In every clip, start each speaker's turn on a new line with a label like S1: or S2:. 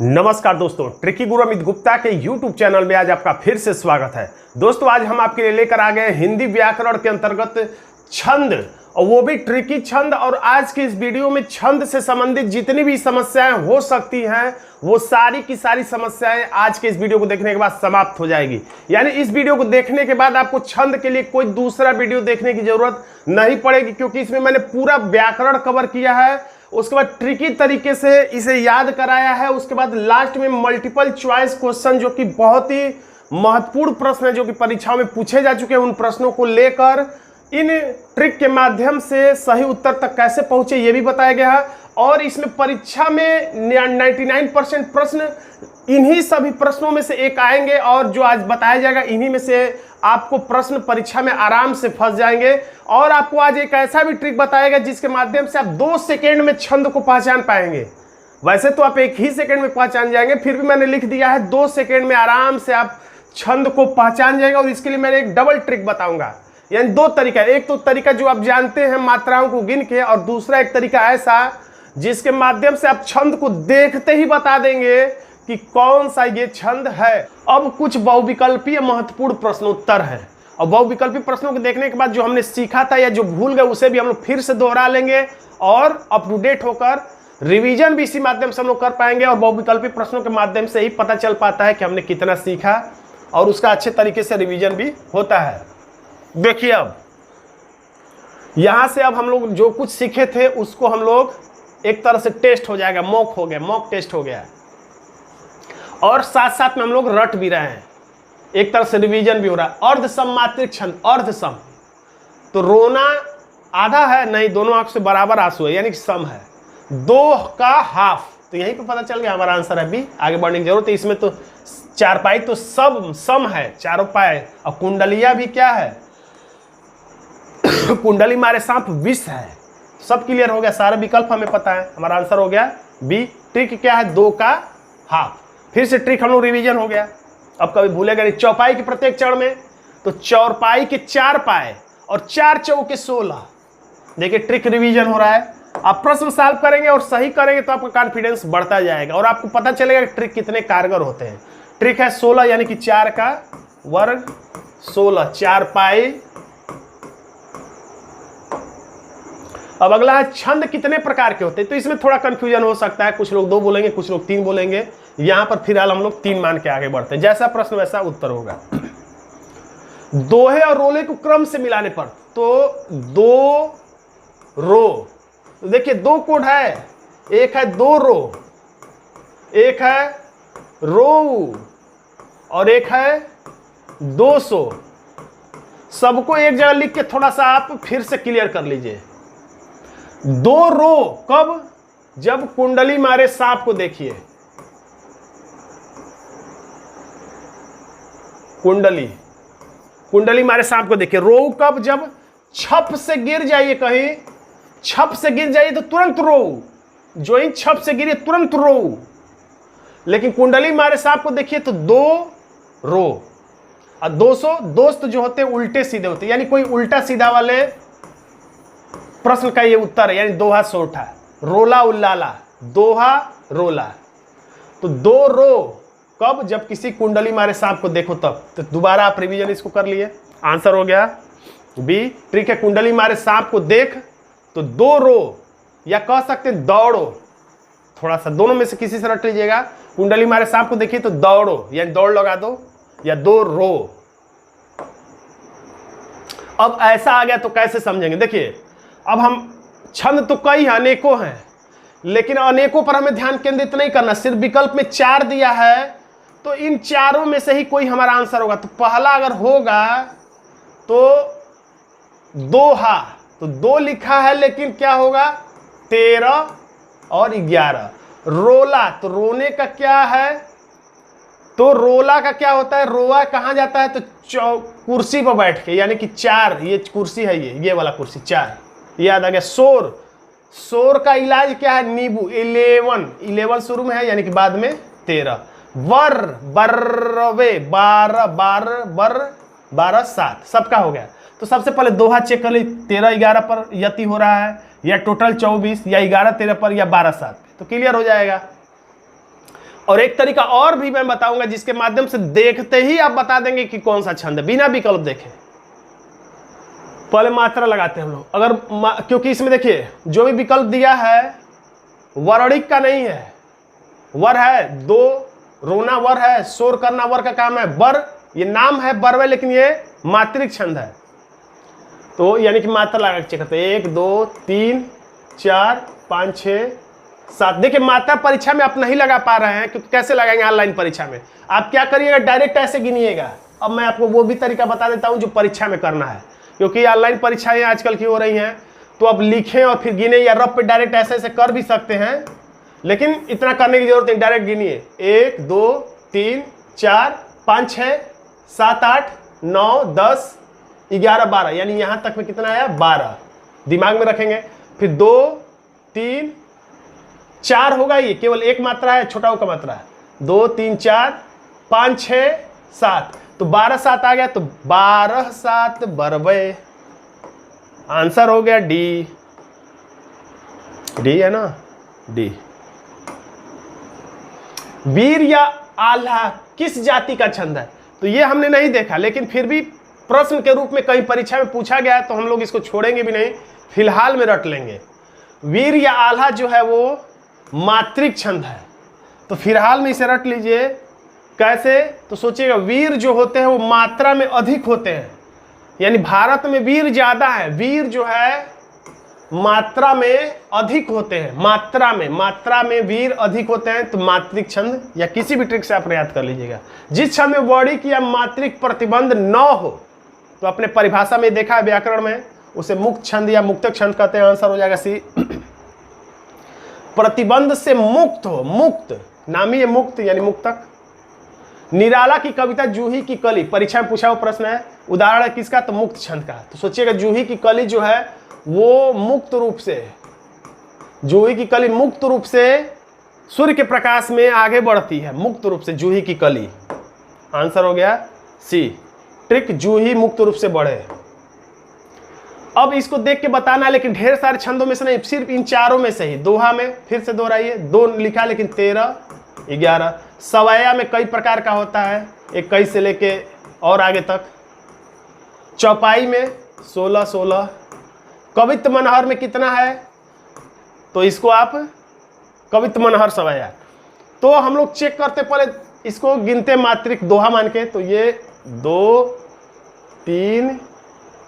S1: नमस्कार दोस्तों, ट्रिकी गुरु अमित गुप्ता के YouTube चैनल में आज आपका फिर से स्वागत है। दोस्तों आज हम आपके लिए लेकर आ गए हिंदी व्याकरण के अंतर्गत छंद, और वो भी ट्रिकी छंद। और आज की इस वीडियो में छंद से संबंधित जितनी भी समस्याएं हो सकती हैं वो सारी की सारी समस्याएं आज के इस वीडियो को देखने के बाद समाप्त हो जाएगी। यानी इस वीडियो को देखने के बाद आपको छंद के लिए कोई दूसरा वीडियो देखने की जरूरत नहीं पड़ेगी, क्योंकि इसमें मैंने पूरा व्याकरण कवर किया है, उसके बाद ट्रिकी तरीके से इसे याद कराया है, उसके बाद लास्ट में मल्टीपल चॉइस क्वेश्चन जो कि बहुत ही महत्वपूर्ण प्रश्न है जो कि परीक्षाओं में पूछे जा चुके हैं, उन प्रश्नों को लेकर इन ट्रिक के माध्यम से सही उत्तर तक कैसे पहुंचे ये भी बताया गया है। और इसमें परीक्षा में 99% प्रश्न इन्हीं सभी प्रश्नों में से एक आएंगे, और जो आज बताया जाएगा इन्हीं में से आपको प्रश्न परीक्षा में आराम से फंस जाएंगे। और आपको आज एक ऐसा भी ट्रिक बताएगा जिसके माध्यम से आप 2 सेकेंड में छंद को पहचान पाएंगे। वैसे तो आप 1 ही सेकेंड में पहचान जाएंगे, फिर भी मैंने लिख दिया है 2 सेकेंड में आराम से आप छंद को पहचान जाएंगे। और इसके लिए मैंने एक डबल ट्रिक बताऊंगा, यानी 2 तरीका। एक तो तरीका जो आप जानते हैं मात्राओं को गिन के, और दूसरा एक तरीका ऐसा जिसके माध्यम से आप छंद को देखते ही बता देंगे कि कौन सा ये छंद है। अब कुछ बहुविकल्पीय महत्वपूर्ण प्रश्नोत्तर है, और बहुविकल्पीय प्रश्नों को देखने के बाद जो हमने सीखा था या जो भूल गए उसे भी हम लोग फिर से दोहरा लेंगे, और अप टू डेट होकर रिवीजन भी इसी माध्यम से हम लोग कर पाएंगे। और बहुविकल्पीय प्रश्नों के माध्यम से ही पता चल पाता है कि हमने कितना सीखा, और उसका अच्छे तरीके से रिवीजन भी होता है। देखिए अब यहां से अब हम लोग जो कुछ सीखे थे उसको हम लोग एक तरह से टेस्ट हो जाएगा, मॉक हो गया, मॉक टेस्ट हो गया, और साथ साथ में हम लोग रट भी रहे हैं, एक तरह से रिवीजन भी हो रहा है। अर्धसम मात्रिक छंद, अर्धसम तो रोना आधा है नहीं, दोनों आंख से बराबर आंसू है, यानी कि सम है। 2 का हाफ, तो यहीं पे पता चल गया हमारा आंसर है बी। आगे बढ़ने की जरूरत है, इसमें तो 4 पाई तो सब सम है, चारों पाए। और कुंडलिया भी क्या है, कुंडली मारे सांप विष है। सब क्लियर हो गया, सारे विकल्प हमें पता है, हमारा आंसर हो गया बी। ट्रिक क्या है, 2 का हाफ। फिर से ट्रिक हम लोग रिवीजन हो गया, अब कभी भूलेगा नहीं। चौपाई के प्रत्येक चरण में, तो चौपाई के 4 पाए और 4 चौके 16। देखिए ट्रिक रिवीजन हो रहा है। आप प्रश्न सॉल्व करेंगे और सही करेंगे तो आपका कॉन्फिडेंस बढ़ता जाएगा, और आपको पता चलेगा कि ट्रिक कितने कारगर होते हैं। ट्रिक है 16, यानी कि 4 का वर्ग 16, 4 पाए। अब अगला है छंद कितने प्रकार के होते हैं, तो इसमें थोड़ा कंफ्यूजन हो सकता है, कुछ लोग 2 बोलेंगे, कुछ लोग 3 बोलेंगे। यहां पर फिलहाल हम लोग 3 मान के आगे बढ़ते हैं, जैसा प्रश्न वैसा उत्तर होगा। दोहे और रोले को क्रम से मिलाने पर, तो 2 रो, तो देखिए 2 कोड है, एक है 2 रो, एक है रो, और एक है 200। सबको एक जगह लिख के थोड़ा सा आप फिर से क्लियर कर लीजिए। 2 रो कब, जब कुंडली मारे सांप को देखिए, कुंडली मारे सांप को देखिए। रो कब, जब छप से गिर जाइए, कहीं छप से गिर जाइए तो तुरंत रो, जो ही छप से गिरे तुरंत रो। लेकिन कुंडली मारे सांप को देखिए तो 2 रो। और 200 दोस्त जो होते हैं उल्टे सीधे होते हैं, यानी कोई उल्टा सीधा वाले प्रश्न का ये उत्तर है, यानी दोहा सोठा। रोला उल्लाला, दोहा रोला। तो 2 रो कब, जब किसी कुंडली मारे सांप को देखो तब। तो दोबारा आप रिवीजन इसको कर लिए, आंसर हो गया बी। ट्रिक है कुंडली मारे सांप को देख तो 2 रो, या कह सकते दौड़ो, थोड़ा सा दोनों में से किसी से रट लीजिएगा। कुंडली मारे सांप को देखिए तो दौड़ो, यानी दौड़ लगा दो, या 2 रो। अब ऐसा आ गया तो कैसे समझेंगे, देखिए अब हम छंद तो कई हैं, अनेकों हैं, लेकिन अनेकों पर हमें ध्यान केंद्रित नहीं करना। सिर्फ विकल्प में 4 दिया है, तो इन चारों में से ही कोई हमारा आंसर होगा। तो पहला अगर होगा तो दोहा, तो 2 लिखा है, लेकिन क्या होगा 13 और 11। रोला, तो रोने का क्या है, तो रोला का क्या होता है, रोआ कहाँ जाता है, तो कुर्सी पर बैठ के, यानी कि 4, ये कुर्सी है, ये वाला कुर्सी 4, याद आ गया। शोर, शोर का इलाज क्या है, नींबू। 11 शुरू में है, यानी कि बाद में 13। वर, बर्रवे, 12, 12, बर 12, 7, सबका हो गया। तो सबसे पहले दोहा चेक कर ली, 13 11 पर यति हो रहा है, या टोटल 24, या 11 13 पर, या 12 7, तो क्लियर हो जाएगा। और एक तरीका और भी मैं बताऊंगा जिसके माध्यम से देखते ही आप बता देंगे कि कौन सा छंद है, बिना विकल्प देखे। पहले मात्रा लगाते हैं हम लोग, अगर क्योंकि इसमें देखिए जो भी विकल्प दिया है वर्णिक का नहीं है, वर है, दो, रोना वर है, शोर करना वर का काम है, बर ये नाम है बर है, लेकिन ये मात्रिक छंद है। तो यानी कि मात्रा लगा के चेक करते हैं, 1 2 3 4 5 6 7। देखिए मात्रा परीक्षा में आप नहीं लगा पा रहे हैं, क्योंकि कैसे लगाएंगे ऑनलाइन परीक्षा में, आप क्या करिएगा डायरेक्ट ऐसे गिनिएगा। अब मैं आपको वो भी तरीका बता देता हूं जो परीक्षा में करना है, क्योंकि ऑनलाइन परीक्षाएं आजकल की हो रही हैं, तो अब लिखें और फिर गिने या रफ पे डायरेक्ट ऐसे ऐसे कर भी सकते हैं, लेकिन इतना करने की जरूरत नहीं, डायरेक्ट गिनिए। 1 2 3 4 5 6 7 8 9 10 11 12, यानी यहां तक में कितना आया 12, दिमाग में रखेंगे। फिर 2 3 4 होगा, ये केवल एक मात्रा है, छोटा का मात्रा है, 2 3 4 5 6 7, तो 12 7 आ गया, तो 12 7 बरबे। आंसर हो गया डी, डी है ना, डी। वीर या आल्हा किस जाति का छंद है, तो ये हमने नहीं देखा, लेकिन फिर भी प्रश्न के रूप में कहीं परीक्षा में पूछा गया है, तो हम लोग इसको छोड़ेंगे भी नहीं, फिलहाल में रट लेंगे। वीर या आल्हा जो है वो मात्रिक छंद है, तो फिलहाल में इसे रट लीजिए। कैसे, तो सोचिएगा वीर जो होते हैं वो मात्रा में अधिक होते हैं, यानी भारत में वीर ज्यादा है, वीर जो है मात्रा में अधिक होते हैं, मात्रा में वीर अधिक होते हैं, तो मात्रिक छंद, या किसी भी ट्रिक से आप याद कर लीजिएगा। जिस छंद में वर्णिक या मात्रिक प्रतिबंध न हो, तो अपने परिभाषा में देखा है व्याकरण में, उसे मुक्त छंद या मुक्तक छंद कहते हैं। आंसर हो जाएगा सी। प्रतिबंध से मुक्त हो, मुक्त नाम ही है मुक्त, यानी मुक्तक। निराला की कविता जूही की कली, परीक्षा में पूछा हुआ प्रश्न है, उदाहरण है किसका, तो मुक्त छंद का। तो सोचिएगा जूही की कली जो है वो मुक्त रूप से, जूही की कली मुक्त रूप से सूर्य के प्रकाश में आगे बढ़ती है, मुक्त रूप से जूही की कली। आंसर हो गया सी, ट्रिक जूही मुक्त रूप से बढ़े। अब इसको देख के बताना है, लेकिन ढेर सारे छंदों में से नहीं, सिर्फ इन चारों में से ही। दोहा में फिर से दोहराइए, 2 लिखा लेकिन 13 11। सवैया में कई प्रकार का होता है, 21 से लेके और आगे तक। चौपाई में 16 16। कवित्त मनहर में कितना है, तो इसको आप कवित्त मनहर सवैया। तो हम लोग चेक करते, पहले इसको गिनते मात्रिक दोहा मान के, तो ये 2 3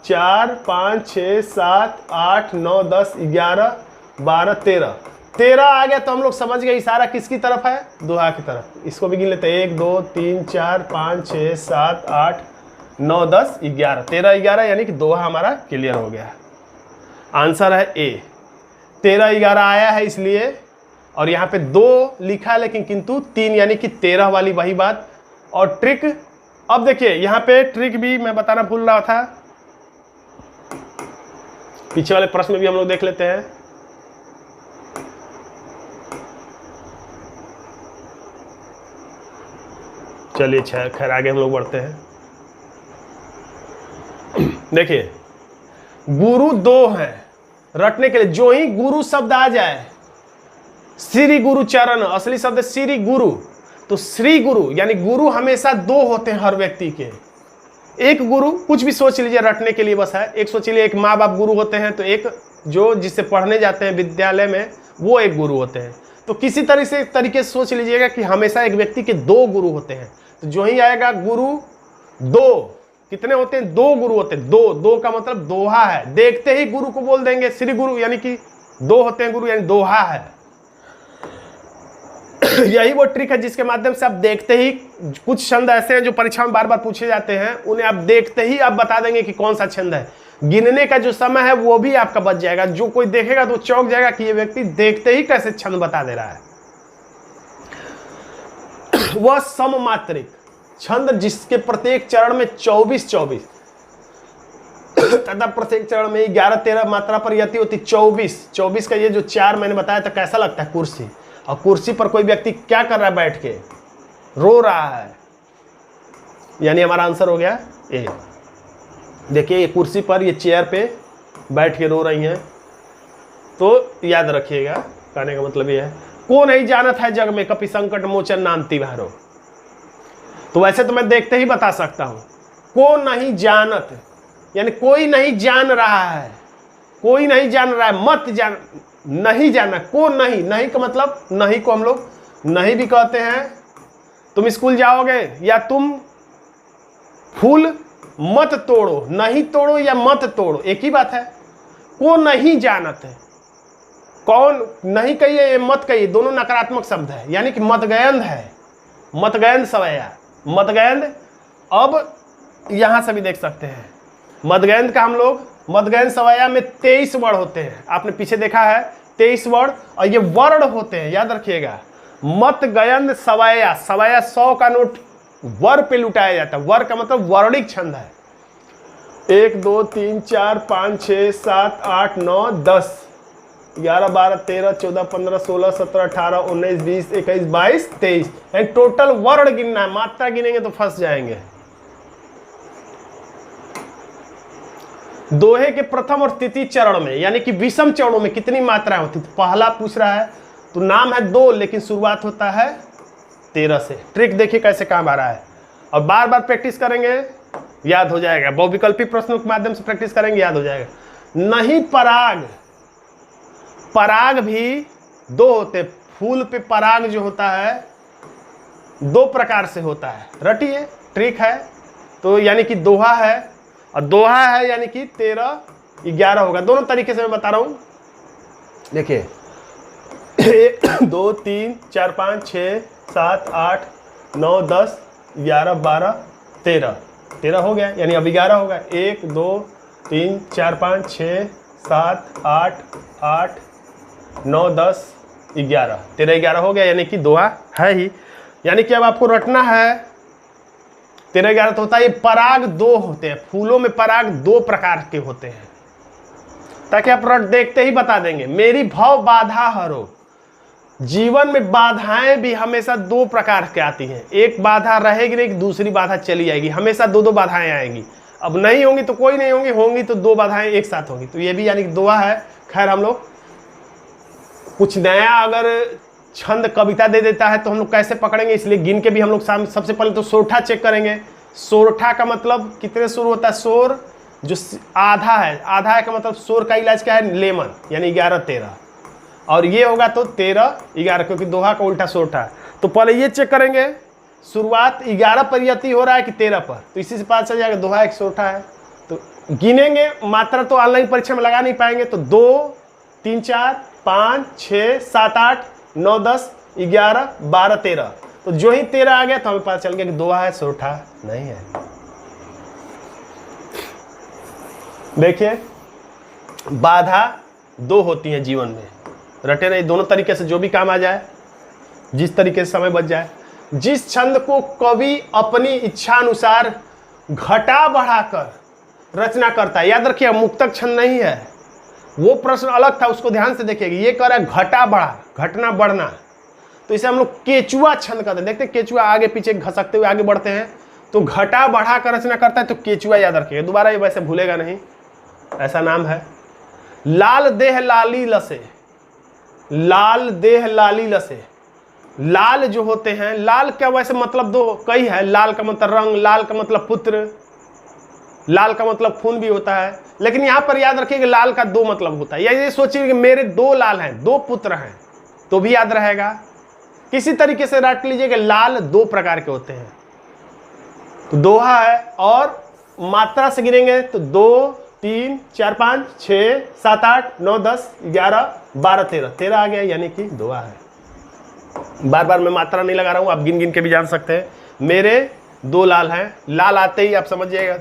S1: 4 5 6 7 8 9 10 11 12 13 आ गया, तो हम लोग समझ गए इशारा किसकी तरफ है, दोहा की तरफ। इसको भी गिन लेते हैं, 1 2 3 4 5 6 7 8 9 10 11, 13 11, यानी कि दोहा हमारा क्लियर हो गया। आंसर है ए, 13 11 आया है इसलिए, और यहाँ पे 2 लिखा है लेकिन किंतु 3, यानी कि 13 वाली वही बात। और ट्रिक, अब देखिए यहाँ पे ट्रिक भी मैं बताना भूल रहा था, पीछे वाले प्रश्न में भी हम लोग देख लेते हैं। चलिए खैर आगे हम लोग बढ़ते हैं। देखिए गुरु 2 हैं, रटने के लिए जो ही गुरु शब्द आ जाए, श्री गुरु चरण, असली शब्द श्री गुरु, तो श्री गुरु यानी गुरु हमेशा 2 होते हैं हर व्यक्ति के। एक गुरु कुछ भी सोच लीजिए, रटने के लिए बस है। एक सोच लीजिए, एक माँ बाप गुरु होते हैं, तो एक जो जिससे पढ़ने जाते हैं विद्यालय में, वो एक गुरु होते हैं। तो किसी तरीके से सोच लीजिएगा कि हमेशा एक व्यक्ति के 2 गुरु होते हैं। तो जो ही आएगा गुरु 2, कितने होते हैं, 2 गुरु होते हैं। 2 का मतलब दोहा है, देखते ही गुरु को बोल देंगे श्री गुरु, यानी कि 2 होते हैं गुरु, यानी दोहा है। यही वो ट्रिक है जिसके माध्यम से आप देखते ही, कुछ छंद ऐसे हैं जो परीक्षा में बार बार पूछे जाते हैं, उन्हें आप देखते ही आप बता देंगे कि कौन सा छंद है। गिनने का जो समय है वो भी आपका बच जाएगा, जो कोई देखेगा तो चौंक जाएगा कि ये व्यक्ति देखते ही कैसे छंद बता दे रहा है। वह सममात्रिक छंद जिसके प्रत्येक चरण में 24 तथा प्रत्येक चरण में 11-13 मात्रा पर यति होती। 24 का ये जो 4 मैंने बताया था, कैसा लगता है, कुर्सी। और कुर्सी पर कोई व्यक्ति क्या कर रहा है, बैठ के रो रहा है, यानी हमारा आंसर हो गया ए। देखिए ये कुर्सी पर, ये चेयर पे बैठ के रो रही हैं, तो याद रखिएगा, कहने का मतलब ये है। को नहीं जानत है जग में कपि संकट मोचन नाम तिवारो। तो वैसे तो मैं देखते ही बता सकता हूं। को नहीं जानत यानी कोई नहीं जान रहा है, कोई नहीं जान रहा है, मत जान, नहीं जाना। को नहीं, नहीं का मतलब नहीं को हम लोग नहीं भी कहते हैं। तुम स्कूल जाओगे या तुम फूल मत तोड़ो, नहीं तोड़ो या मत तोड़ो, एक ही बात है। को नहीं जानत है, कौन नहीं कहिए ये मत कहिए, दोनों नकारात्मक शब्द है, यानी कि मतगयंद है। मतगयंद सवैया, मतगयंद। अब यहां से भी देख सकते हैं मदगयंद का हम लोग, मदगयंद सवैया में 23 वर्ण होते हैं। आपने पीछे देखा है 23 वर्ण, और ये वर्ण होते हैं, याद रखिएगा। मतगयंद सवैया, सवैया 100 का नोट वर पे लुटाया जाता है। वर का मतलब वर्णिक छंद है। 1 2 3 4 5 6 7 8 9 10 11 12 13 14 15 16 17 18 19 20 21 22 23, यानी टोटल वर्ण गिनना है। मात्रा गिनेंगे तो फंस जाएंगे। दोहे के प्रथम और तृतीय चरण में यानी कि विषम चरणों में कितनी मात्राएं होती? तो पहला पूछ रहा है तो नाम है 2, लेकिन शुरुआत होता है 13 से। ट्रिक देखिए कैसे काम आ रहा है, और बार बार प्रैक्टिस करेंगे याद हो जाएगा। बहुविकल्पी प्रश्नों के माध्यम से प्रैक्टिस करेंगे याद हो जाएगा। नहीं पराग, पराग भी 2 होते। फूल पे पराग जो होता है 2 प्रकार से होता है, रटिए, ट्रिक है। तो यानी कि दोहा है, और दोहा है यानी कि 13 11 होगा। दोनों तरीके से मैं बता रहा हूं, देखिए 1 2 3 4 5 6 7 8 9 10 11 12 13, 13 हो गया, यानी अब 11 होगा। 1 2 3 4 5 6 7 8 8 9 10 11, 13 11 हो गया, यानी कि दोहा है ही। यानी कि अब आपको रटना है 13 11 तो होता है। ये पराग 2 होते हैं, फूलों में पराग 2 प्रकार के होते हैं, ताकि आप रट देखते ही बता देंगे। मेरी भव बाधा हरो, जीवन में बाधाएं भी हमेशा 2 प्रकार की आती हैं। एक बाधा रहेगी नहीं, दूसरी बाधा चली जाएगी, हमेशा 2 बाधाएं आएंगी। अब नहीं होंगी तो कोई नहीं होंगी, होंगी तो 2 बाधाएं एक साथ होंगी। तो ये भी यानी कि दोहा है। खैर हम लोग कुछ नया अगर छंद कविता दे देता है तो हम लोग कैसे पकड़ेंगे, इसलिए गिन के भी हम लोग सबसे पहले तो सोरठा चेक करेंगे। सोरठा का मतलब कितने सुर होता है? सोर जो आधा है, आधा है का मतलब सोर का इलाज क्या है? लेमन, यानी 11 13, और ये होगा तो 13 11, क्योंकि दोहा का उल्टा सोरठा है। तो पहले ये चेक करेंगे शुरुआत 11 पर यति हो रहा है कि 13 पर, तो इसी से पता चल जाएगा दोहा एक सोरठा है। तो गिनेंगे, मात्रा तो ऑनलाइन परीक्षा में लगा नहीं पाएंगे, तो 2 3 4 5 6 7 8 9 10 11 12 13, तो जो ही 13 आ गया तो हमें पता चल गया कि दोहा है, सोरठा नहीं है। देखिए बाधा 2 होती है जीवन में, रटे नहीं, दोनों तरीके से जो भी काम आ जाए, जिस तरीके से समय बच जाए। जिस छंद को कवि अपनी इच्छा अनुसार घटा बढ़ाकर रचना करता है, याद रखिए मुक्तक छंद नहीं है, वो प्रश्न अलग था, उसको ध्यान से देखिएगा। ये कह रहा है घटा बढ़ा, घटना बढ़ना, तो इसे हम लोग केचुआ छंद कहते हैं। देखते हैं केचुआ आगे पीछे घसकते हुए आगे बढ़ते हैं, तो घटा बढ़ा कर रचना करता है, तो केचुआ याद रखिएगा। दोबारा ये वैसे भूलेगा नहीं, ऐसा नाम है। लाल देह लाली लसे, लाल देह लाली लसे, लाल जो होते हैं, लाल क्या वैसे मतलब 2 कई है। लाल का मतलब रंग, लाल का मतलब पुत्र, लाल का मतलब खून भी होता है, लेकिन यहां पर याद रखिए कि लाल का 2 मतलब होता है। या ये सोचिए कि मेरे 2 लाल हैं, 2 पुत्र हैं, तो भी याद रहेगा। किसी तरीके से रट लीजिए कि लाल 2 प्रकार के होते हैं। तो दोहा है, और मात्रा से गिनेंगे तो 2 3 4 5 6 7 8 9 10 11 12 13, 13 आ गया, यानी कि दोहा है। बार बार मैं मात्रा नहीं लगा रहा हूं, आप गिन गिन के भी जान सकते हैं। मेरे 2 लाल हैं, लाल आते ही आप समझिएगा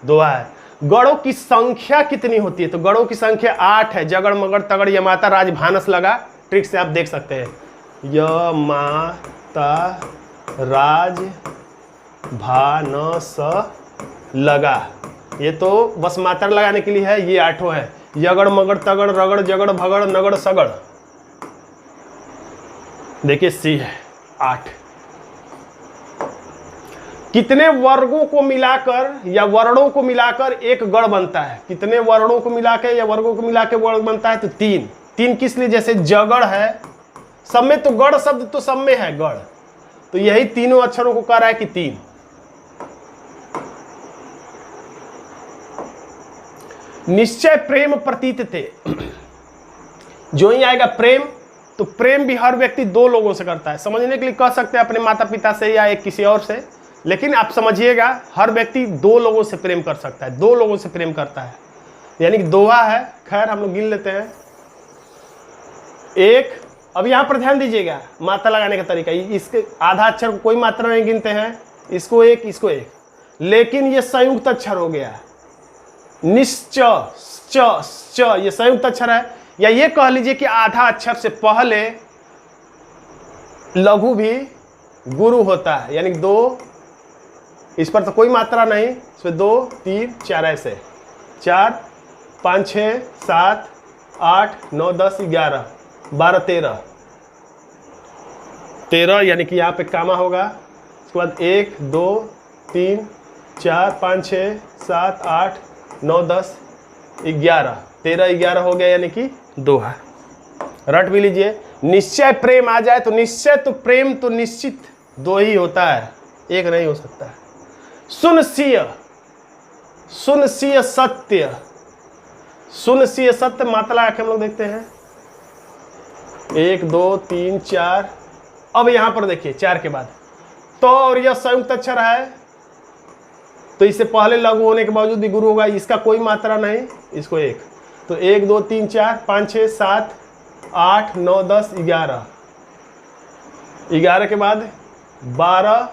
S1: दोहा है। गढ़ों की संख्या कितनी होती है? तो गढ़ों की संख्या 8 है। जगड़ मगड़ तगड़ यमाता राज भानस लगा, ट्रिक से आप देख सकते हैं। यमाता राज भानस लगा, ये तो बस मात्रा लगाने के लिए है, ये 8 है। यगड़ मगड़ तगड़ रगड़ जगड़ भगड़ नगड़ सगड़, देखिए सी है 8। कितने वर्गों को मिलाकर या वर्णों को मिलाकर एक गढ़ बनता है? कितने वर्णों को मिलाकर या वर्गों को मिलाकर वर्ग बनता है? तो 3। 3 किस लिए? जैसे जगड़ है, सब में तो गढ़ शब्द तो सब में है गढ़, तो यही तीनों अक्षरों को कह रहा है कि 3। निश्चय प्रेम प्रतीत थे, जो ही आएगा प्रेम, तो प्रेम भी हर व्यक्ति 2 लोगों से करता है। समझने के लिए कह सकते हैं अपने माता पिता से या एक किसी और से, लेकिन आप समझिएगा हर व्यक्ति 2 लोगों से प्रेम कर सकता है, 2 लोगों से प्रेम करता है, यानी कि दोहा है। खैर हम लोग गिन लेते हैं। एक, अब यहां पर ध्यान दीजिएगा मात्रा लगाने का तरीका, इसके आधा अक्षर को कोई मात्रा नहीं गिनते हैं, इसको एक, इसको एक, लेकिन ये संयुक्त अक्षर हो गया। निश्च च ये संयुक्त अक्षर है, या ये कह लीजिए कि आधा अक्षर से पहले लघु भी गुरु होता है, यानी 2, इस पर तो कोई मात्रा नहीं, इसमें 2 3 4 ऐसे 4 5 6 7 8 9 10 11 12 13 यानी कि यहाँ पे कामा होगा। उसके बाद 1 2 3 4 5 6 7 8 9 10 11 13 11 हो गया, यानी कि दोहा। रट भी लीजिए। निश्चय प्रेम आ जाए तो निश्चय तो प्रेम तो निश्चित 2 ही होता है, एक नहीं हो सकता है। सुनसीय सत्य, सुनसीय सत्य मात्रा आके हम लोग देखते हैं 1 2 3 4। अब यहां पर देखिए 4 के बाद तो, और यह संयुक्त अक्षर है तो इससे पहले लघु होने के बावजूद भी गुरु होगा, इसका कोई मात्रा नहीं, इसको 1, तो 1 2 3 4 5 6 7 8 9 10 11 11 के बाद 12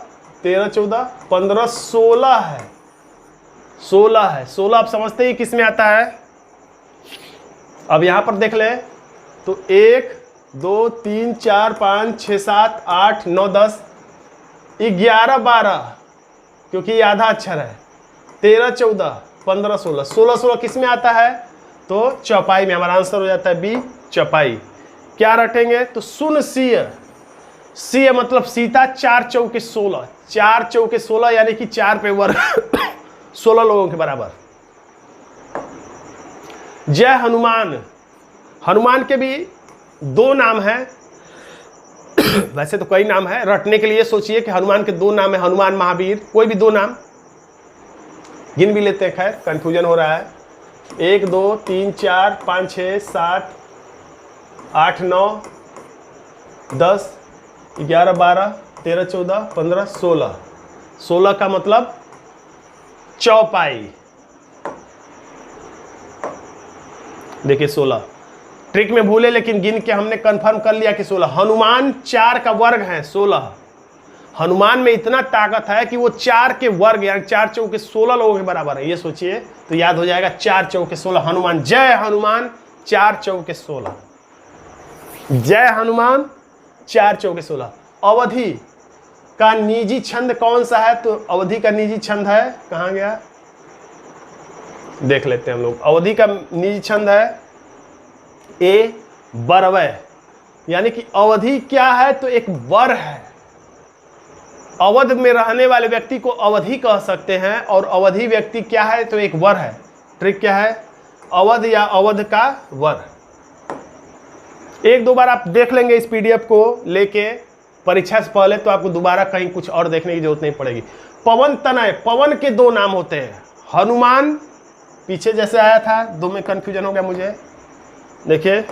S1: 13 14 15 16 है, 16 है। 16 आप समझते ही किस में आता है। अब यहां पर देख ले तो 1 2 3 4 5 6 7 8 9 10 11 12, क्योंकि ये आधा अक्षर है। 13 14 15 16 16 16 किस में आता है, तो चौपाई में। हमारा आंसर हो जाता है बी, चौपाई। क्या रटेंगे तो सुन सीय, सीय मतलब सीता, 4 चौके 16, 4 चौके 16 यानी कि 4 पे वर्ग 16 लोगों के बराबर। जय हनुमान, हनुमान के भी 2 नाम हैं वैसे तो कई नाम है, रटने के लिए सोचिए कि हनुमान के 2 नाम है, हनुमान महावीर, कोई भी 2 नाम गिन भी लेते हैं, खैर कंफ्यूजन हो रहा है। 1 2 3 4 5 6 7 8 9 10 11 12 13 14 15 16, 16 का मतलब चौपाई। देखिए 16 ट्रिक में भूले, लेकिन गिन के हमने कंफर्म कर लिया कि 16। हनुमान 4 का वर्ग है 16, हनुमान में इतना ताकत है कि वो 4 के वर्ग यानी 4 चौके 16 लोगों के बराबर है। ये सोचिए तो याद हो जाएगा 4 चौके 16 हनुमान। जय हनुमान 4 चौके 16, जय हनुमान 4 चौके 16। अवधि का निजी छंद कौन सा है, तो अवधि का निजी छंद है, कहाँ गया देख लेते हैं हम लोग। अवधि का निजी छंद है ए बरवय, यानी कि अवधि क्या है तो एक वर है। अवध में रहने वाले व्यक्ति को अवधि कह सकते हैं, और अवधि व्यक्ति क्या है तो एक वर है। ट्रिक क्या है, अवध या अवध का वर। 1-2 बार आप देख लेंगे इस पीडीएफ को लेके परीक्षा से पहले, तो आपको दोबारा कहीं कुछ और देखने की जरूरत नहीं पड़ेगी। पवन तनय, पवन के 2 नाम होते हैं। हनुमान पीछे जैसे आया था, 2 में कंफ्यूजन हो गया मुझे। देखिए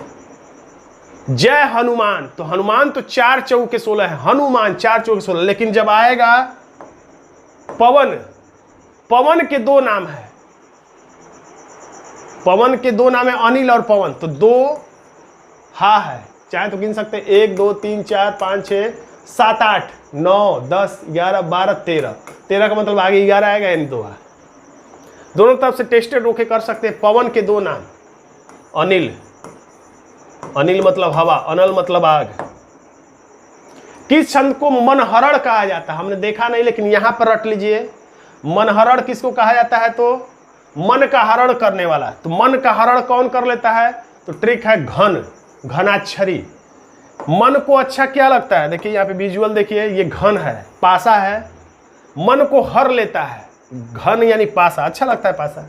S1: जय हनुमान, तो हनुमान तो 4 चौके 16 है, हनुमान 4 चौके 16, लेकिन जब आएगा पवन, पवन के 2 नाम है, पवन के 2 नाम है अनिल और पवन, तो 2 हा है। चाहे तो गिन सकते हैं 1 2 3 4 5 6 7 8 9 10 11 12 13, 13 का मतलब आगे 11 आएगा, यानी 2 है। दोनों तरफ से टेस्टेड होके कर सकते हैं। पवन के 2 नाम अनिल, अनिल मतलब हवा, अनल मतलब आग। किस छंद को मनहरण कहा जाता है, हमने देखा नहीं लेकिन यहां पर रट लीजिए। मनहरण किसको कहा जाता है, तो मन का हरण करने वाला। तो मन का हरण कौन कर लेता है, तो ट्रिक है घन, घनाक्षरी। मन को अच्छा क्या लगता है, देखिए यहाँ पे विजुअल देखिए, ये घन है, पासा है, मन को हर लेता है। घन यानी पासा, अच्छा लगता है पासा।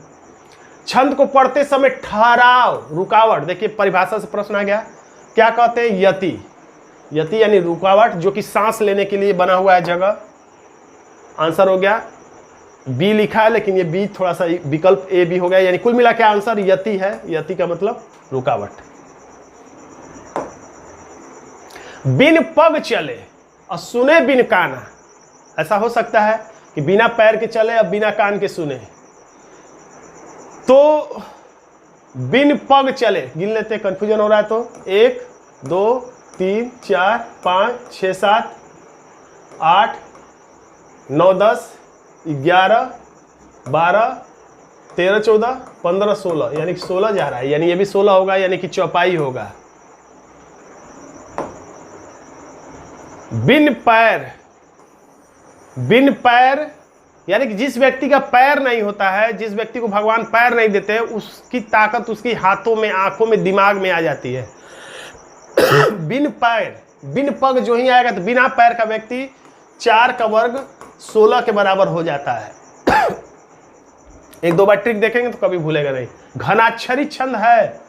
S1: छंद को पढ़ते समय ठहराव, रुकावट, देखिए परिभाषा से प्रश्न आ गया, क्या कहते हैं, यति। यति यानी रुकावट, जो कि सांस लेने के लिए बना हुआ है जगह। आंसर हो गया बी लिखा है, लेकिन ये बी थोड़ा सा विकल्प ए भी हो गया, यानी कुल मिला के आंसर यति है। यति का मतलब रुकावट। बिन पग चले और सुने बिन काना। ऐसा हो सकता है कि बिना पैर के चले और बिना कान के सुने। तो बिन पग चले गिन लेते, कंफ्यूजन हो रहा है तो 1 2 3 4 5 6 7 8 9 10 11 12 13 14 15 16, यानी कि 16 जा रहा है, यानी ये भी 16 होगा, यानी कि चौपाई होगा। बिन पैर, बिन पैर यानी कि जिस व्यक्ति का पैर नहीं होता है, जिस व्यक्ति को भगवान पैर नहीं देते, उसकी ताकत उसकी हाथों में, आंखों में, दिमाग में आ जाती है। बिन पैर, बिन पग जो ही आएगा तो बिना पैर का व्यक्ति 4 का वर्ग 16 के बराबर हो जाता है। एक दो बार ट्रिक देखेंगे तो कभी भूलेगा नहीं। घनाक्षरी छंद है।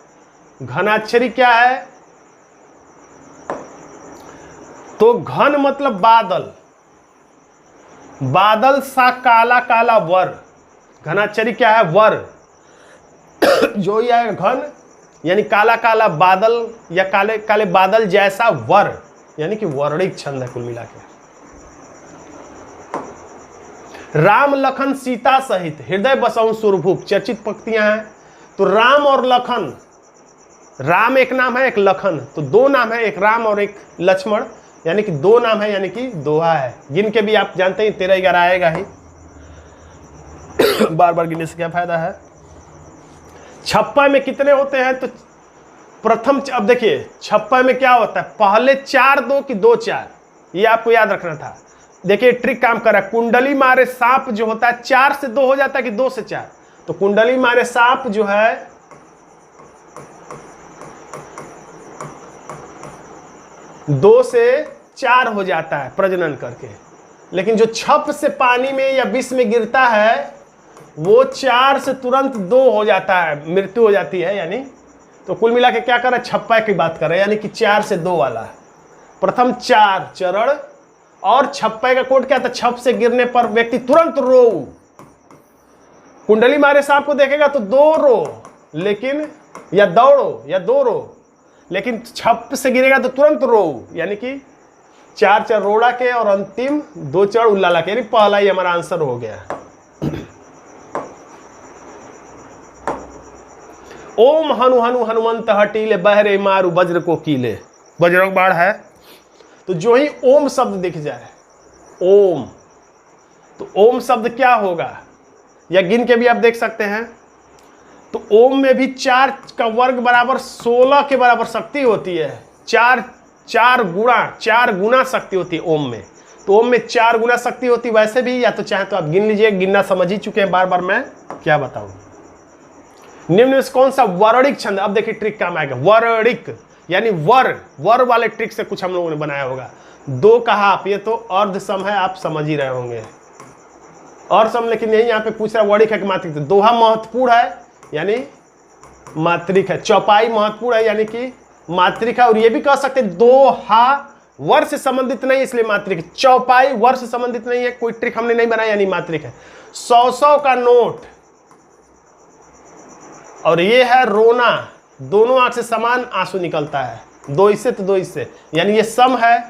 S1: घनाक्षरी क्या है? तो घन मतलब बादल, बादल सा काला काला वर। घनाक्षरी क्या है? वर। जो ही आएगा घन यानी काला काला बादल या काले काले बादल जैसा वर, यानी कि वर्णिक छंद है कुल मिला के। राम लखन सीता सहित हृदय बसहु सुरभूप, चर्चित पंक्तियां हैं। तो राम और लखन, राम एक नाम है, एक लखन, तो 2 नाम है, एक राम और एक लक्ष्मण, यानी कि 2 नाम है, यानी कि दोहा है। गिन के भी आप जानते हैं 13 11 आएगा ही। बार बार गिनने से क्या फायदा है। छप्पा में कितने होते हैं? तो प्रथम, अब देखिए छप्पा में क्या होता है, पहले 4 2 की 2 4, ये आपको याद रखना था। देखिए ट्रिक काम कर रहा है। कुंडली मारे सांप जो होता है 4 से 2 हो जाता है कि 2 से 4, तो कुंडली मारे सांप जो है 2 से 4 हो जाता है प्रजनन करके। लेकिन जो छप से पानी में या विष में गिरता है वो 4 से तुरंत 2 हो जाता है, मृत्यु हो जाती है। यानी तो कुल मिला के क्या कर रहा है, छप्पा की बात कर रहे हैं, यानी कि 4 से 2 वाला। प्रथम 4 चरण, और छप्पे का कोड क्या था, छप से गिरने पर व्यक्ति तुरंत रो। कुंडली मारे सांप को देखेगा तो 2 रो, लेकिन या दौड़ो या 2 रो, लेकिन छप से गिरेगा तो तुरंत रो, यानी कि 4 चर रोड़ा के और अंतिम 2 चर उल्लाला के, यानी पहला ही हमारा आंसर हो गया। ओम हनु हनु हनुमंत हटीले, बहरे मारू वज्र को कीले। बजरंग बाण है। तो जो ही ओम शब्द दिख जाए, ओम, तो ओम शब्द क्या होगा, या गिन के भी आप देख सकते हैं। तो ओम में भी 4 का वर्ग बराबर 16 के बराबर शक्ति होती है। 4 गुना शक्ति होती है ओम में। तो ओम में 4 गुना शक्ति होती है। वैसे भी या तो चाहे तो आप गिन लीजिए, गिनना समझ ही चुके हैं, बार बार मैं क्या बताऊं। निम्न में कौन सा वर्णिक छंद, अब देखिए ट्रिक काम आएगा। वर्णिक यानी वर वाले ट्रिक से कुछ हम लोगों ने बनाया होगा। 2 का हाफ, ये तो अर्ध सम है, आप समझ ही रहे होंगे और सम, लेकिन यही यहाँ पे पूछ रहा वर्णिक है कि मात्रिक। दोहा महत्वपूर्ण है यानी मात्रिक है। चौपाई महत्वपूर्ण है यानी कि मात्रिक है। और ये भी कह सकते हैं दोहा वर्ष से संबंधित नहीं, इसलिए मात्रिक है। चौपाई वर्ष से संबंधित नहीं है, कोई ट्रिक हमने नहीं बनाया, यानी मात्रिक है। 100 का नोट, और ये है रोना, दोनों आंख से समान आंसू निकलता है, 2 इससे तो 2 इससे, यानी ये सम है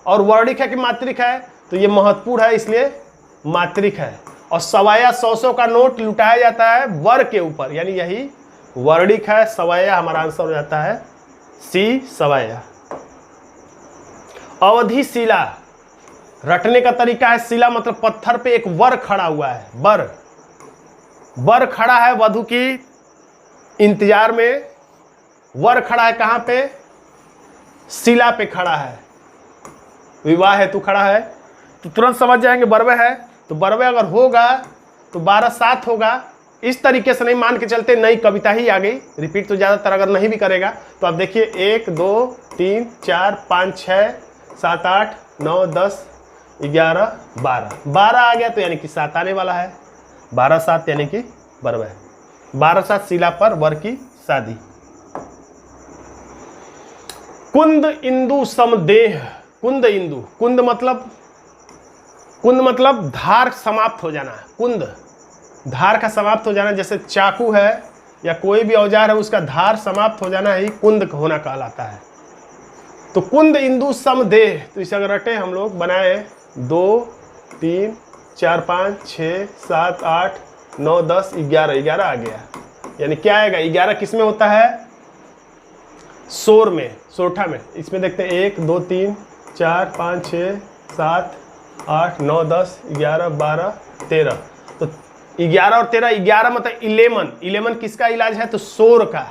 S1: और वर्णिक है कि मात्रिक है, तो ये महत्वपूर्ण है इसलिए मात्रिक है। और सवाया 100 का नोट लुटाया जाता है वर के ऊपर, यानी यही वर्णिक है। सवाया हमारा आंसर हो जाता है सी, सवाया। अवधि शिला, रटने का तरीका है। शिला मतलब पत्थर पे एक वर खड़ा हुआ है, वर खड़ा है वधु की इंतजार में। वर खड़ा है कहां पे, शिला पे खड़ा है, विवाह हेतु खड़ा है। तो तुरंत समझ जाएंगे बरवे है, तो बरवे अगर होगा तो 12 7 होगा। इस तरीके से नहीं मान के चलते, नई कविता ही आ गई। रिपीट तो ज्यादातर अगर नहीं भी करेगा तो आप देखिए 1 2 3 4 5 6 7 8 9 10 11 12 आ गया, तो यानी कि 7 आने वाला है। 12 7 यानी कि बरवे। 12 7 शिला पर वर की शादी। कुंद इंदु समदेह। कुंद इंदु, कुंद मतलब धार समाप्त हो जाना। कुंद धार का समाप्त हो जाना, जैसे चाकू है या कोई भी औजार है उसका धार समाप्त हो जाना ही कुंद होना कहलाता है। तो कुंद इंदु समदेह, तो इसे अगर रटे हम लोग बनाए 2 3 4 5 6 7 8 9 10 11 आ गया। यानी क्या आएगा, 11 किस में होता है, सोर में, सोरठा में। इसमें देखते हैं 1 2 3 4 5 6 7 8 9 10 11 12 13। तो 11 और 13, 11 मतलब 11 किसका इलाज है, तो सोर का,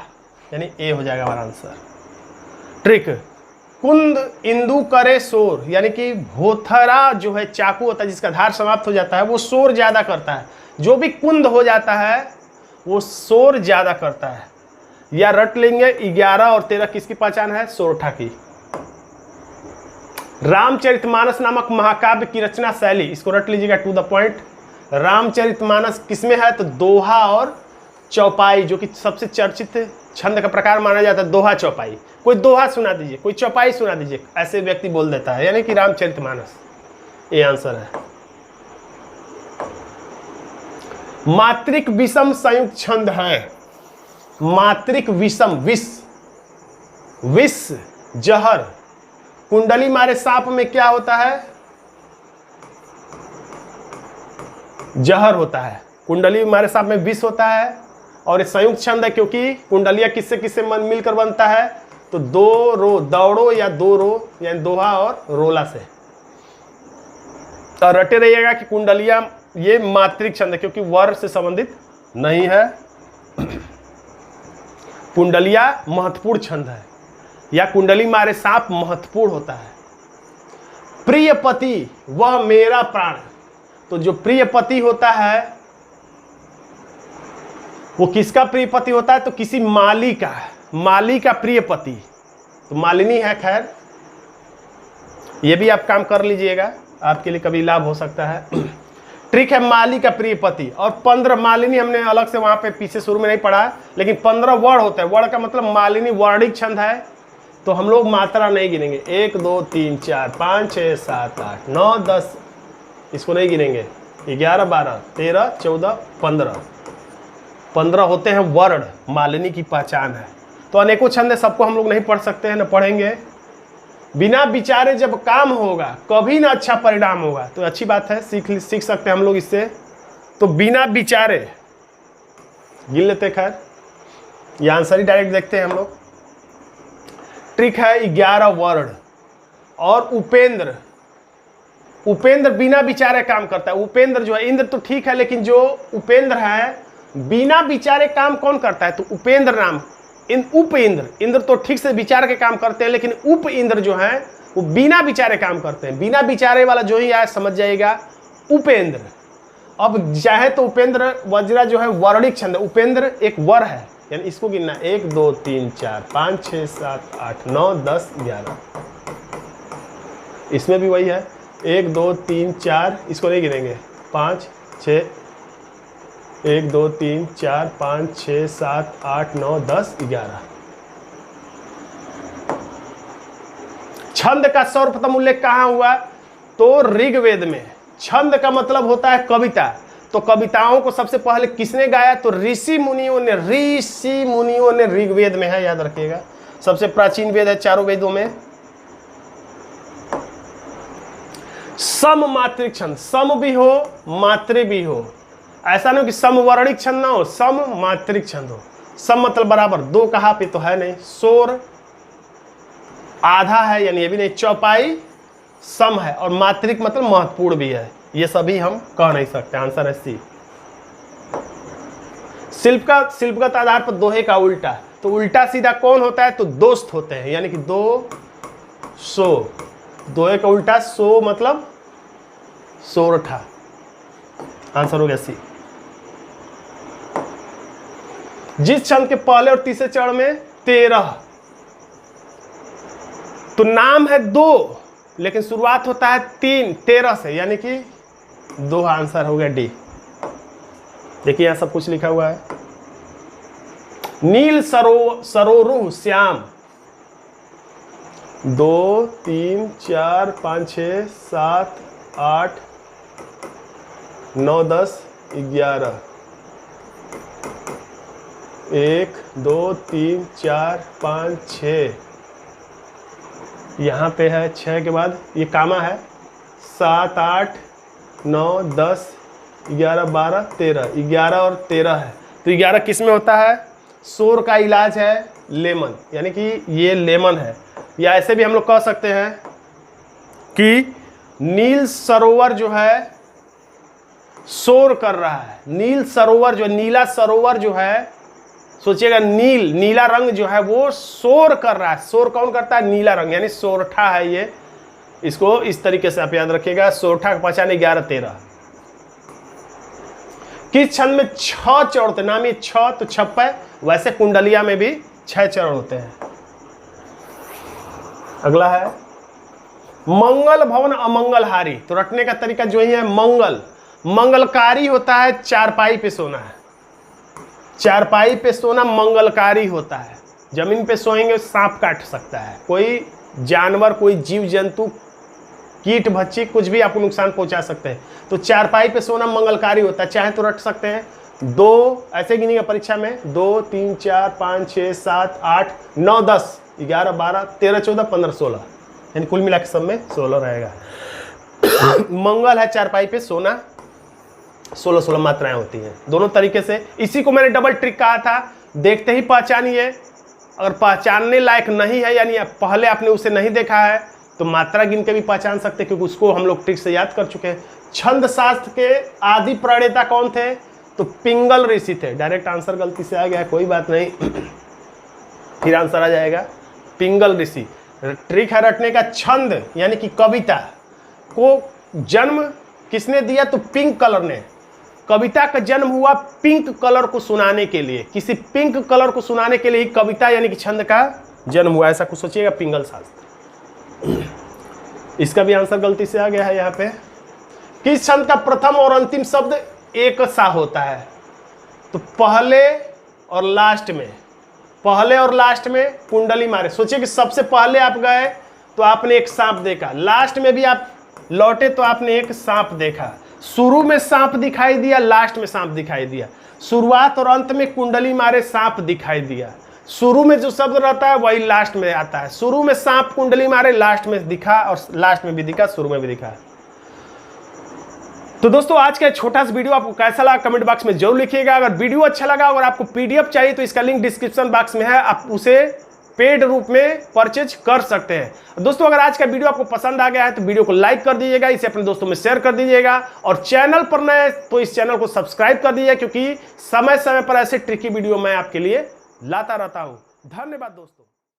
S1: यानी ए हो जाएगा हमारा आंसर। ट्रिक, कुंद इंदु करे शोर, यानी कि भोथरा जो है चाकू होता है जिसका धार समाप्त हो जाता है वो शोर ज्यादा करता है। जो भी कुंद हो जाता है वो शोर ज्यादा करता है। या रट लेंगे 11 और 13 किसकी पहचान है, सोरठा की। रामचरितमानस नामक महाकाव्य की रचना शैली, इसको रट लीजिएगा टू द पॉइंट। रामचरितमानस किसमें है, तो दोहा और चौपाई, जो कि सबसे चर्चित छंद का प्रकार माना जाता है, दोहा चौपाई। कोई दोहा सुना दीजिए, कोई चौपाई सुना दीजिए, ऐसे व्यक्ति बोल देता है, यानी कि रामचरितमानस, ये आंसर है। मात्रिक विषम संयुक्त छंद है। मात्रिक विषम, विष जहर। कुंडली मारे सांप में क्या होता है, जहर होता है। कुंडली मारे सांप में विष होता है और संयुक्त छंद है क्योंकि कुंडलियां किससे किससे मिलकर बनता है, तो 2 रो, दौड़ो या 2 रो, यानी दोहा और रोला से। तो रटे रहिएगा कि कुंडलियां ये मात्रिक छंद है क्योंकि वर से संबंधित नहीं है। कुंडलियां महत्वपूर्ण छंद है, या कुंडली मारे सांप महत्वपूर्ण होता है। प्रिय पति वह मेरा प्राण, तो जो प्रिय पति होता है वो किसका प्रिय पति होता है, तो किसी माली का प्रिय पति, तो मालिनी है। खैर ये भी आप काम कर लीजिएगा, आपके लिए कभी लाभ हो सकता है। ट्रिक है माली का प्रिय पति। और 15 मालिनी हमने अलग से वहां पे पीछे शुरू में नहीं पढ़ा, लेकिन 15 वर्ण होता है। वर्ण का मतलब मालिनी वर्णिक छंद है, तो हम लोग मात्रा नहीं गिनेंगे। 1 2 3 4 5 6 7 8 9 10, इसको नहीं गिनेंगे। 11 12 13 14 15 होते हैं वर्ण, मालिनी की पहचान है। तो अनेकों छंद है, सबको हम लोग नहीं पढ़ सकते हैं, न पढ़ेंगे। बिना विचारे जब काम होगा कभी ना अच्छा परिणाम होगा, तो अच्छी बात है, सीख सकते हैं हम लोग इससे। तो बिना विचारे गिन लेते। खैर ये आंसर ही डायरेक्ट देखते हैं हम लोग। ट्रिक है 11 वर्ण। और उपेंद्र बिना विचारे काम करता है। उपेंद्र जो है, इंद्र तो ठीक है, लेकिन जो उपेंद्र है बिना विचारे काम कौन करता है, तो उपेंद्र नाम। उप इंद्र तो ठीक से विचार के काम करते हैं, लेकिन उप इंद्र जो है वो बिना विचारे काम करते हैं। बिना विचारे वाला जो ही आया समझ जाएगा उपेंद्र। अब चाहे तो उपेंद्र वज्रा जो है वर्णिक छंद, उपेंद्र एक वर है, यानी इसको गिनना 1 2 3 4 5 6 7 8 9 10 11। इसमें भी वही है 1 2 3 4, इसको नहीं गिनेंगे, 5 6 1 2 3 4 5 6 7 8 9 10 11। छंद का सर्वप्रथम उल्लेख कहाँ हुआ, तो ऋग्वेद में। छंद का मतलब होता है कविता, तो कविताओं को सबसे पहले किसने गाया, तो ऋषि मुनियों ने ऋग्वेद में है, याद रखिएगा। सबसे प्राचीन वेद है चारों वेदों में। सम मात्रिक छंद, सम भी हो मात्रे भी हो, ऐसा नहीं कि समवर्णिक छंद ना हो, सम मात्रिक छंद हो। सम मतलब बराबर, 2 कहाँ पे तो है नहीं। शोर आधा है, यानी ये भी नहीं। चौपाई सम है, और मात्रिक मतलब महत्वपूर्ण भी है। ये सभी हम कह नहीं सकते, आंसर है सी। शिल्पगत आधार पर दोहे का उल्टा, तो उल्टा सीधा कौन होता है, तो दोस्त होते हैं, यानी कि 2 सो। दोहे का उल्टा सो मतलब सोरठा, आंसर हो गया सी। जिस छंद के पहले और तीसरे चरण में 13, तो नाम है 2 लेकिन शुरुआत होता है 13 से, यानी कि 2 आंसर हो गया डी। देखिए यहां सब कुछ लिखा हुआ है। नील सरोरुह श्याम, 2 3 4 5 6 7 8 9 10 11 1 2 3 4 5 6 यहाँ पे है 6 के बाद ये कामा है 7 8 9 10 11 12 13 11 और 13 है। तो 11 किस में होता है? शोर का इलाज है लेमन, यानी कि ये लेमन है। या ऐसे भी हम लोग कह सकते हैं कि नील सरोवर जो है शोर कर रहा है। नील सरोवर जो नीला सरोवर जो है, सोचिएगा नीला रंग जो है वो शोर कर रहा है। शोर कौन करता है? नीला रंग, यानी सोरठा है ये। इसको इस तरीके से आप याद रखिएगा। सोरठा का पहचान 11 13। किस छंद में 6 चरण होते हैं? नाम ये 6 तो छप्पा है, वैसे कुंडलिया में भी 6 चरण होते हैं। अगला है मंगल भवन अमंगलहारी। तो रटने का तरीका जो ही है मंगलकारी होता है, चारपाई पे सोना है। चारपाई पे सोना मंगलकारी होता है। जमीन पे सोएंगे सांप काट सकता है, कोई जानवर, कोई जीव जंतु, कीट भच्ची कुछ भी आपको नुकसान पहुंचा सकते हैं। तो चारपाई पे सोना मंगलकारी होता है। चाहे तो रट सकते हैं 2, ऐसे गिनेगा परीक्षा में 2 3 4 5 6 7 8 9 10 11 12 13 14 15 16, यानी कुल मिला के सब में 16 रहेगा। मंगल है चारपाई पे सोना, 16 मात्राएं होती हैं दोनों तरीके से। इसी को मैंने डबल ट्रिक कहा था, देखते ही पहचानिए। अगर पहचानने लायक नहीं है, यानी पहले आपने उसे नहीं देखा है, तो मात्रा गिन के भी पहचान सकते हैं, क्योंकि उसको हम लोग ट्रिक से याद कर चुके हैं। छंद शास्त्र के आदि प्रणेता कौन थे? तो पिंगल ऋषि थे। डायरेक्ट आंसर गलती से आ गया है, कोई बात नहीं, फिर आंसर आ जाएगा। पिंगल ऋषि। ट्रिक है रटने का। छंद यानी कि कविता को जन्म किसने दिया? तो पिंक कलर ने। कविता का जन्म हुआ पिंक कलर को सुनाने के लिए। किसी पिंक कलर को सुनाने के लिए ही कविता यानी कि छंद का जन्म हुआ, ऐसा कुछ सोचिएगा। पिंगल शास्त्र। इसका भी आंसर गलती से आ गया है यहाँ पे। किस छंद का प्रथम और अंतिम शब्द एक सा होता है? तो पहले और लास्ट में कुंडली मारे। सोचिए कि सबसे पहले आप गए तो आपने एक सांप देखा, लास्ट में भी आप लौटे तो आपने एक सांप देखा। शुरू में सांप दिखाई दिया, लास्ट में सांप दिखाई दिया। शुरुआत और अंत में कुंडली मारे सांप दिखाई दिया। शुरू में जो शब्द रहता है वही लास्ट में आता है। शुरू में सांप कुंडली मारे, लास्ट में दिखा, और लास्ट में भी दिखा, शुरू में भी दिखा। तो दोस्तों आज का छोटा सा वीडियो आपको कैसा लगा कमेंट बॉक्स में जरूर लिखिएगा। अगर वीडियो अच्छा लगा, अगर आपको पीडीएफ चाहिए तो इसका लिंक डिस्क्रिप्शन बॉक्स में है, आप उसे पेड रूप में परचेज कर सकते हैं। दोस्तों अगर आज का वीडियो आपको पसंद आ गया है तो वीडियो को लाइक कर दीजिएगा, इसे अपने दोस्तों में शेयर कर दीजिएगा, और चैनल पर नए तो इस चैनल को सब्सक्राइब कर दीजिए, क्योंकि समय समय पर ऐसे ट्रिकी वीडियो मैं आपके लिए लाता रहता हूं। धन्यवाद दोस्तों।